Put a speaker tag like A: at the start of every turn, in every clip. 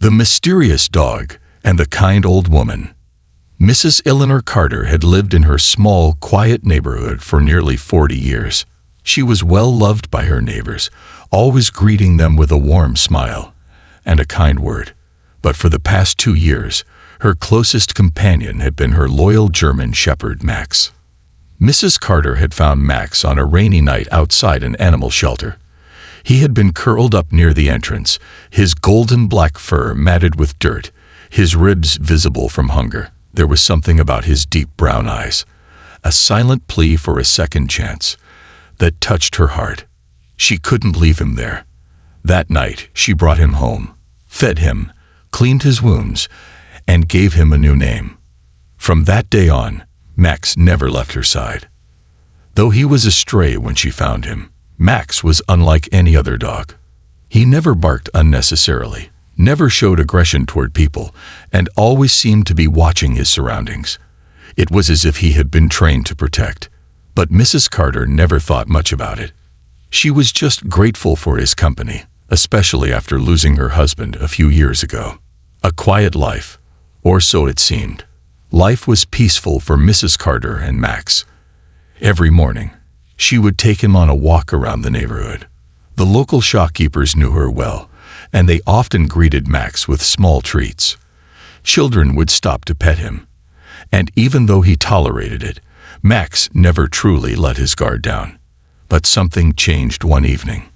A: The Mysterious Dog and the Kind Old Woman. Mrs. Eleanor Carter had lived in her small, quiet neighborhood for nearly 40 years. She was well loved by her neighbors, always greeting them with a warm smile and a kind word. But for the past 2 years, her closest companion had been her loyal German shepherd, Max. Mrs. Carter had found Max on a rainy night outside an animal shelter. He had been curled up near the entrance, his golden black fur matted with dirt, his ribs visible from hunger. There was something about his deep brown eyes, a silent plea for a second chance, that touched her heart. She couldn't leave him there. That night, she brought him home, fed him, cleaned his wounds, and gave him a new name. From that day on, Max never left her side. Though he was a stray when she found him, Max was unlike any other dog. He never barked unnecessarily, never showed aggression toward people, and always seemed to be watching his surroundings. It was as if he had been trained to protect. But Mrs. Carter never thought much about it. She was just grateful for his company, especially after losing her husband a few years ago. A quiet life, or so it seemed. Life was peaceful for Mrs. Carter and Max. Every morning, she would take him on a walk around the neighborhood. The local shopkeepers knew her well, and they often greeted Max with small treats. Children would stop to pet him, and even though he tolerated it, Max never truly let his guard down. But something changed one evening.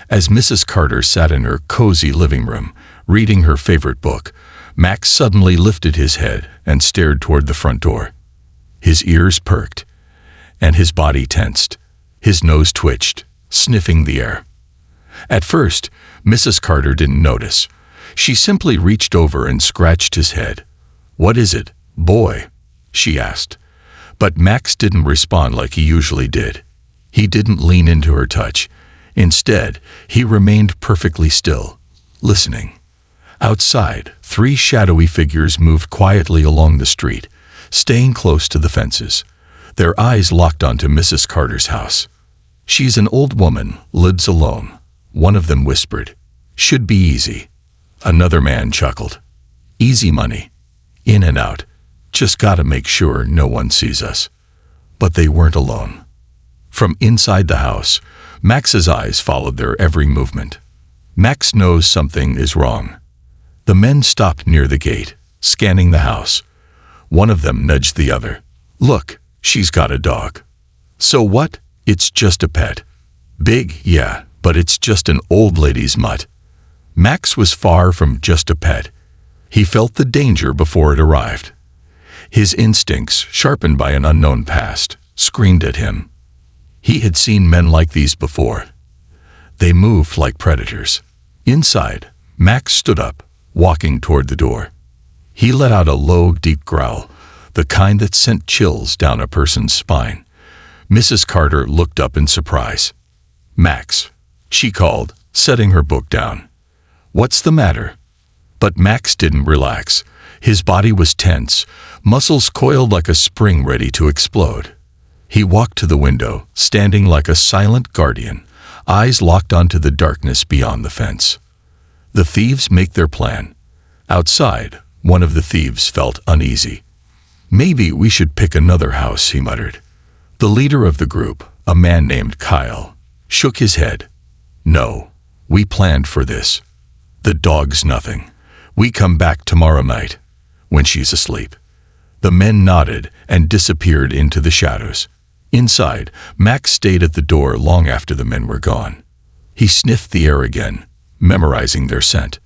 A: As Mrs. Carter sat in her cozy living room, reading her favorite book, Max suddenly lifted his head and stared toward the front door. His ears perked, and his body tensed. His nose twitched, sniffing the air. At first, Mrs. Carter didn't notice. She simply reached over and scratched his head. "What is it, boy?" she asked. But Max didn't respond like he usually did. He didn't lean into her touch. Instead, he remained perfectly still, listening. Outside, 3 shadowy figures moved quietly along the street, staying close to the fences. Their eyes locked onto Mrs. Carter's house. "She's an old woman, lives alone," one of them whispered. "Should be easy." Another man chuckled. "Easy money. In and out. Just gotta make sure no one sees us." But they weren't alone. From inside the house, Max's eyes followed their every movement. Max knows something is wrong. The men stopped near the gate, scanning the house. One of them nudged the other. "Look, she's got a dog." "So what? It's just a pet." "Big, yeah, but it's just an old lady's mutt." Max was far from just a pet. He felt the danger before it arrived. His instincts, sharpened by an unknown past, screamed at him. He had seen men like these before. They moved like predators. Inside, Max stood up, walking toward the door. He let out a low, deep growl, the kind that sent chills down a person's spine. Mrs. Carter looked up in surprise. "Max," she called, setting her book down. "What's the matter?" But Max didn't relax. His body was tense, muscles coiled like a spring ready to explode. He walked to the window, standing like a silent guardian, eyes locked onto the darkness beyond the fence. The thieves make their plan. Outside, one of the thieves felt uneasy. "Maybe we should pick another house," he muttered. The leader of the group, a man named Kyle, shook his head. "No, we planned for this. The dog's nothing. We come back tomorrow night, when she's asleep." The men nodded and disappeared into the shadows. Inside, Max stayed at the door long after the men were gone. He sniffed the air again, memorizing their scent.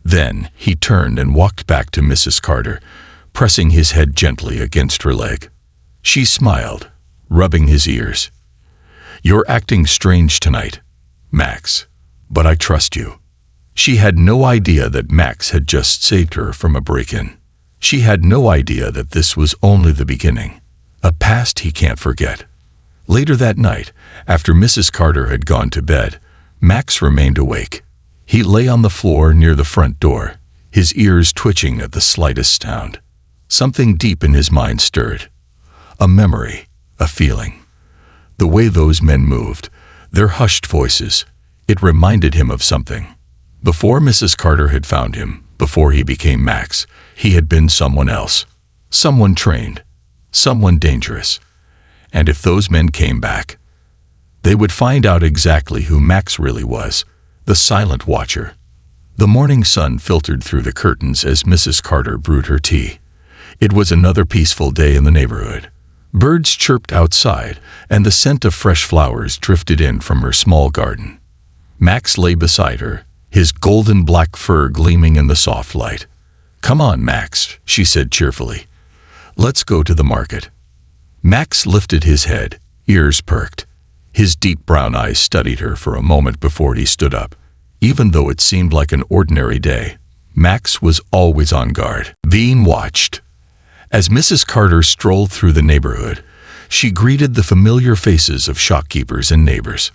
A: Then he turned and walked back to Mrs. Carter, pressing his head gently against her leg. She smiled, rubbing his ears. "You're acting strange tonight, Max, but I trust you." She had no idea that Max had just saved her from a break-in. She had no idea that this was only the beginning, a past he can't forget. Later that night, after Mrs. Carter had gone to bed, Max remained awake. He lay on the floor near the front door, his ears twitching at the slightest sound. Something deep in his mind stirred. A memory, a feeling. The way those men moved, their hushed voices, it reminded him of something. Before Mrs. Carter had found him, Before he became Max, he had been someone else. Someone trained. Someone dangerous. And if those men came back, they would find out exactly who Max really was, the silent watcher. The morning sun filtered through the curtains as Mrs. Carter brewed her tea. It was another peaceful day in the neighborhood. Birds chirped outside, and the scent of fresh flowers drifted in from her small garden. Max lay beside her, his golden black fur gleaming in the soft light. "Come on, Max," she said cheerfully. "Let's go to the market." Max lifted his head, ears perked. His deep brown eyes studied her for a moment before he stood up. Even though it seemed like an ordinary day, Max was always on guard, being watched. As Mrs. Carter strolled through the neighborhood, she greeted the familiar faces of shopkeepers and neighbors.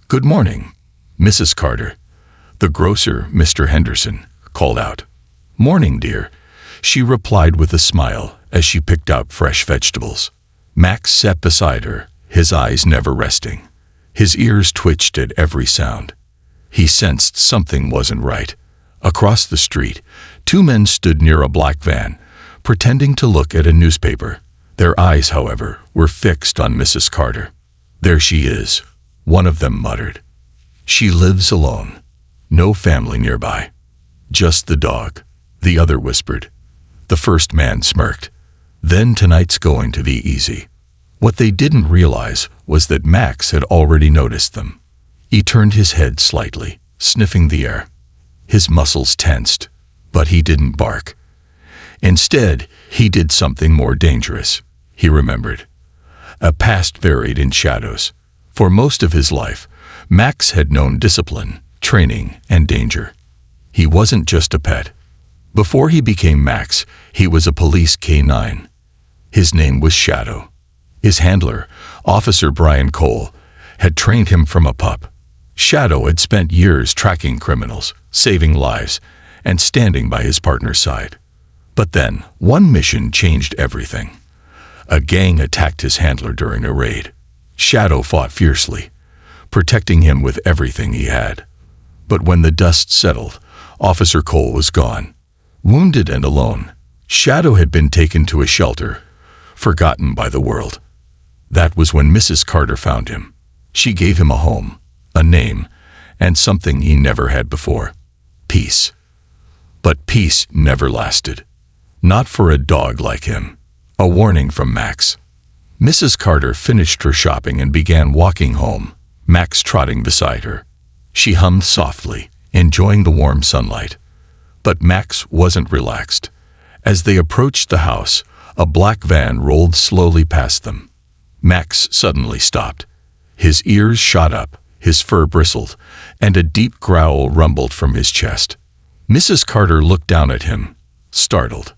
A: "Good morning, Mrs. Carter." The grocer, Mr. Henderson, called out. "Morning, dear," she replied with a smile as she picked out fresh vegetables. Max sat beside her, his eyes never resting. His ears twitched at every sound. He sensed something wasn't right. Across the street, two men stood near a black van, pretending to look at a newspaper. Their eyes, however, were fixed on Mrs. Carter. "There she is," one of them muttered. "She lives alone. No family nearby. Just the dog," the other whispered. The first man smirked. "Then tonight's going to be easy." What they didn't realize was that Max had already noticed them. He turned his head slightly, sniffing the air. His muscles tensed, but he didn't bark. Instead, he did something more dangerous. He remembered. A past buried in shadows. For most of his life, Max had known discipline, training, and danger. He wasn't just a pet. Before he became Max, he was a police K-9. His name was Shadow. His handler, Officer Brian Cole, had trained him from a pup. Shadow had spent years tracking criminals, saving lives, and standing by his partner's side. But then, one mission changed everything. A gang attacked his handler during a raid. Shadow fought fiercely, protecting him with everything he had. But when the dust settled, Officer Cole was gone. Wounded and alone, Shadow had been taken to a shelter, forgotten by the world. That was when Mrs. Carter found him. She gave him a home, a name, and something he never had before: peace. But peace never lasted. Not for a dog like him. A warning from Max. Mrs. Carter finished her shopping and began walking home, Max trotting beside her. She hummed softly, enjoying the warm sunlight. But Max wasn't relaxed. As they approached the house, a black van rolled slowly past them. Max suddenly stopped. His ears shot up, his fur bristled, and a deep growl rumbled from his chest. Mrs. Carter looked down at him, startled.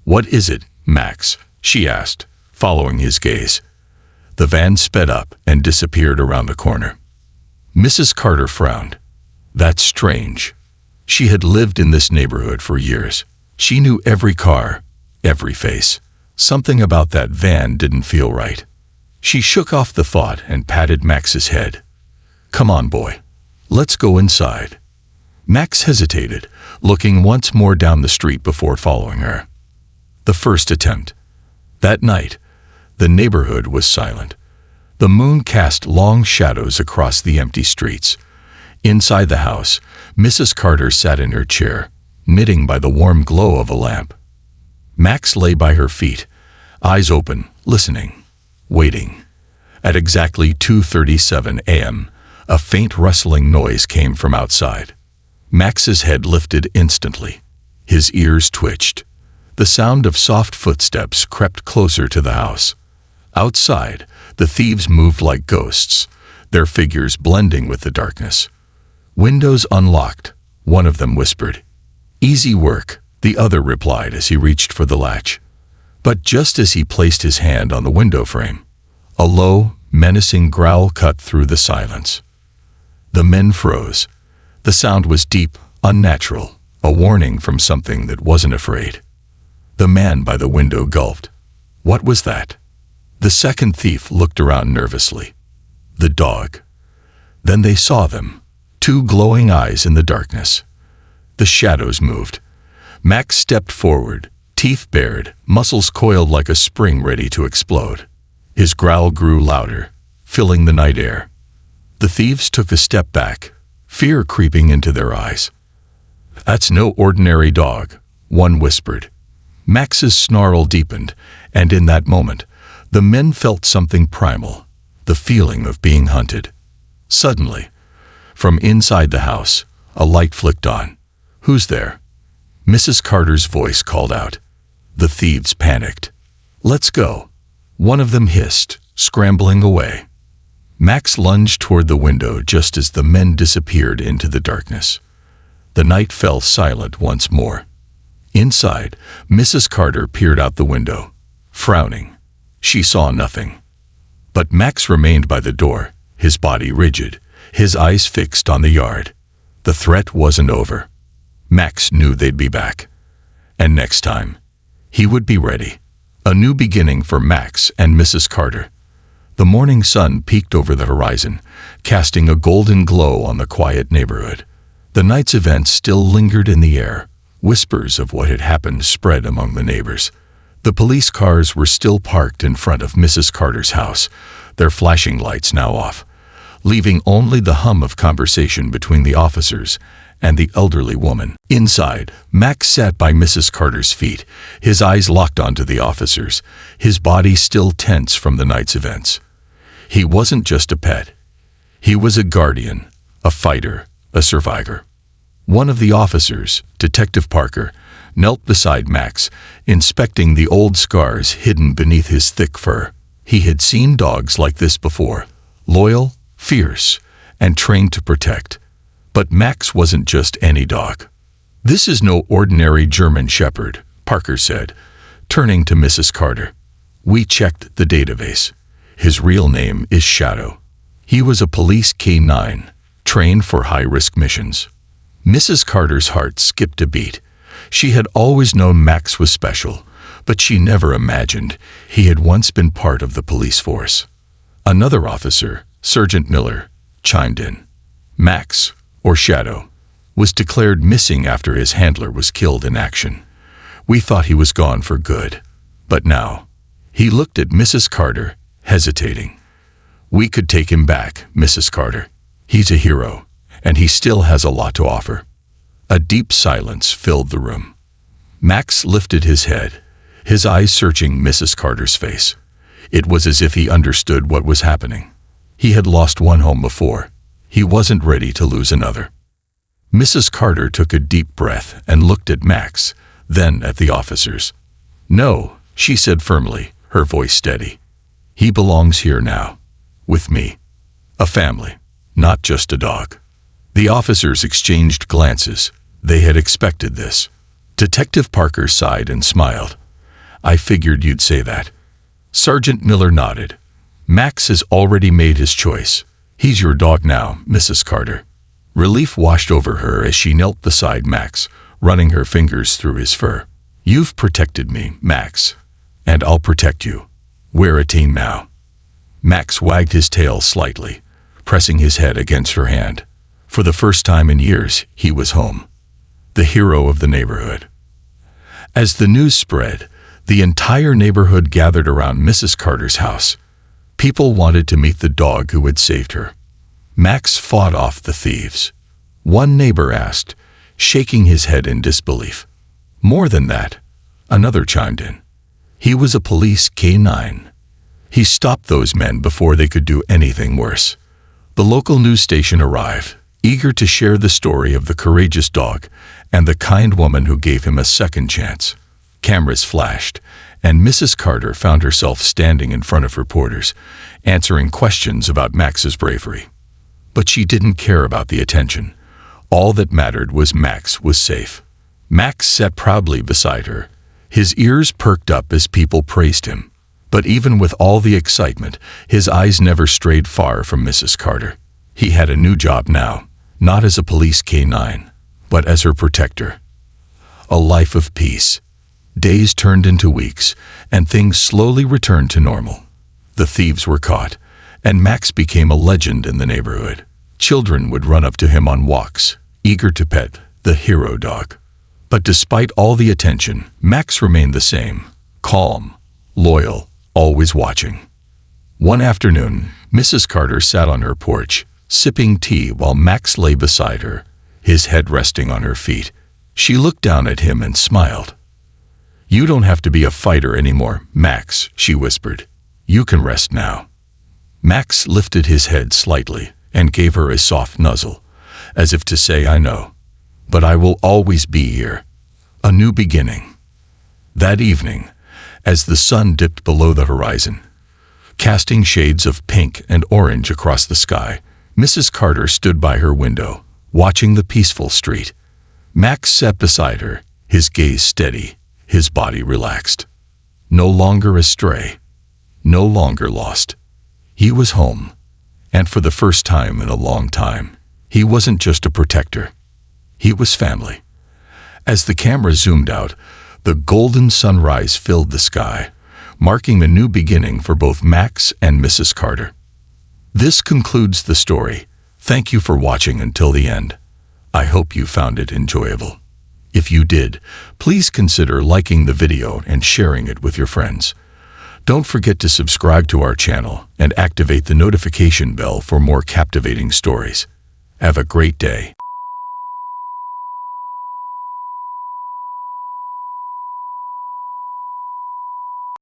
A: "What is it, Max?" she asked, following his gaze. The van sped up and disappeared around the corner. Mrs. Carter frowned. That's strange. She had lived in this neighborhood for years. She knew every car, every face. Something about that van didn't feel right. She shook off the thought and patted Max's head. "Come on, boy. Let's go inside." Max hesitated, looking once more down the street before following her. The first attempt. That night, the neighborhood was silent. The moon cast long shadows across the empty streets. Inside the house, Mrs. Carter sat in her chair, knitting by the warm glow of a lamp. Max lay by her feet, eyes open, listening, waiting. At exactly 2:37 a.m., a faint rustling noise came from outside. Max's head lifted instantly. His ears twitched. The sound of soft footsteps crept closer to the house. Outside, the thieves moved like ghosts, their figures blending with the darkness. "Windows unlocked," one of them whispered. "Easy work," the other replied as he reached for the latch. But just as he placed his hand on the window frame, a low, menacing growl cut through the silence. The men froze. The sound was deep, unnatural, a warning from something that wasn't afraid. The man by the window gulped. What was that? The second thief looked around nervously. The dog. Then they saw them, two glowing eyes in the darkness. The shadows moved. Max stepped forward, teeth bared, muscles coiled like a spring ready to explode. His growl grew louder, filling the night air. The thieves took a step back, fear creeping into their eyes. "That's no ordinary dog," one whispered. Max's snarl deepened, and in that moment, the men felt something primal, the feeling of being hunted. Suddenly, from inside the house, a light flicked on. "Who's there?" Mrs. Carter's voice called out. The thieves panicked. "Let's go," one of them hissed, scrambling away. Max lunged toward the window just as the men disappeared into the darkness. The night fell silent once more. Inside, Mrs. Carter peered out the window, frowning. She saw nothing. But Max remained by the door, his body rigid, his eyes fixed on the yard. The threat wasn't over. Max knew they'd be back. And next time, he would be ready. A new beginning for Max and Mrs. Carter. The morning sun peeked over the horizon, casting a golden glow on the quiet neighborhood. The night's events still lingered in the air. Whispers of what had happened spread among the neighbors. The police cars were still parked in front of Mrs. Carter's house, their flashing lights now off, leaving only the hum of conversation between the officers and the elderly woman. Inside, Max sat by Mrs. Carter's feet, his eyes locked onto the officers, his body still tense from the night's events. He wasn't just a pet. He was a guardian, a fighter, a survivor. One of the officers, Detective Parker, knelt beside Max, inspecting the old scars hidden beneath his thick fur. He had seen dogs like this before, loyal, fierce, and trained to protect. But Max wasn't just any dog. "This is no ordinary German Shepherd," Parker said, turning to Mrs. Carter. "We checked the database. His real name is Shadow. He was a police K-9, trained for high-risk missions." Mrs. Carter's heart skipped a beat. She had always known Max was special, but she never imagined he had once been part of the police force. Another officer, Sergeant Miller, chimed in. Max, or Shadow, was declared missing after his handler was killed in action. "We thought he was gone for good. But now," he looked at Mrs. Carter, hesitating. "We could take him back, Mrs. Carter. He's a hero, and he still has a lot to offer." A deep silence filled the room. Max lifted his head, his eyes searching Mrs. Carter's face. It was as if he understood what was happening. He had lost one home before. He wasn't ready to lose another. Mrs. Carter took a deep breath and looked at Max, then at the officers. "No," she said firmly, her voice steady. "He belongs here now, with me. A family, not just a dog." The officers exchanged glances. They had expected this. Detective Parker sighed and smiled. "I figured you'd say that." Sergeant Miller nodded. "Max has already made his choice. He's your dog now, Mrs. Carter." Relief washed over her as she knelt beside Max, running her fingers through his fur. "You've protected me, Max, and I'll protect you. We're a team now." Max wagged his tail slightly, pressing his head against her hand. For the first time in years, he was home, the hero of the neighborhood. As the news spread, the entire neighborhood gathered around Mrs. Carter's house. People wanted to meet the dog who had saved her. Max fought off the thieves. One neighbor asked, shaking his head in disbelief. "More than that," another chimed in. "He was a police K-9. He stopped those men before they could do anything worse." The local news station arrived, eager to share the story of the courageous dog and the kind woman who gave him a second chance. Cameras flashed, and Mrs. Carter found herself standing in front of reporters, answering questions about Max's bravery. But she didn't care about the attention. All that mattered was Max was safe. Max sat proudly beside her, his ears perked up as people praised him. But even with all the excitement, his eyes never strayed far from Mrs. Carter. He had a new job now, not as a police K-9, but as her protector. A life of peace. Days turned into weeks, and things slowly returned to normal. The thieves were caught, and Max became a legend in the neighborhood. Children would run up to him on walks, eager to pet the hero dog. But despite all the attention, Max remained the same, calm, loyal, always watching. One afternoon, Mrs. Carter sat on her porch, sipping tea while Max lay beside her, his head resting on her feet. She looked down at him and smiled. "You don't have to be a fighter anymore, Max," she whispered. "You can rest now." Max lifted his head slightly and gave her a soft nuzzle, as if to say, "I know, but I will always be here." A new beginning. That evening, as the sun dipped below the horizon, casting shades of pink and orange across the sky, Mrs. Carter stood by her window, watching the peaceful street. Max sat beside her, his gaze steady, his body relaxed. No longer astray, no longer lost. He was home, and for the first time in a long time, he wasn't just a protector. He was family. As the camera zoomed out, the golden sunrise filled the sky, marking a new beginning for both Max and Mrs. Carter. This concludes the story. Thank you for watching until the end. I hope you found it enjoyable. If you did, please consider liking the video and sharing it with your friends. Don't forget to subscribe to our channel and activate the notification bell for more captivating stories. Have a great day.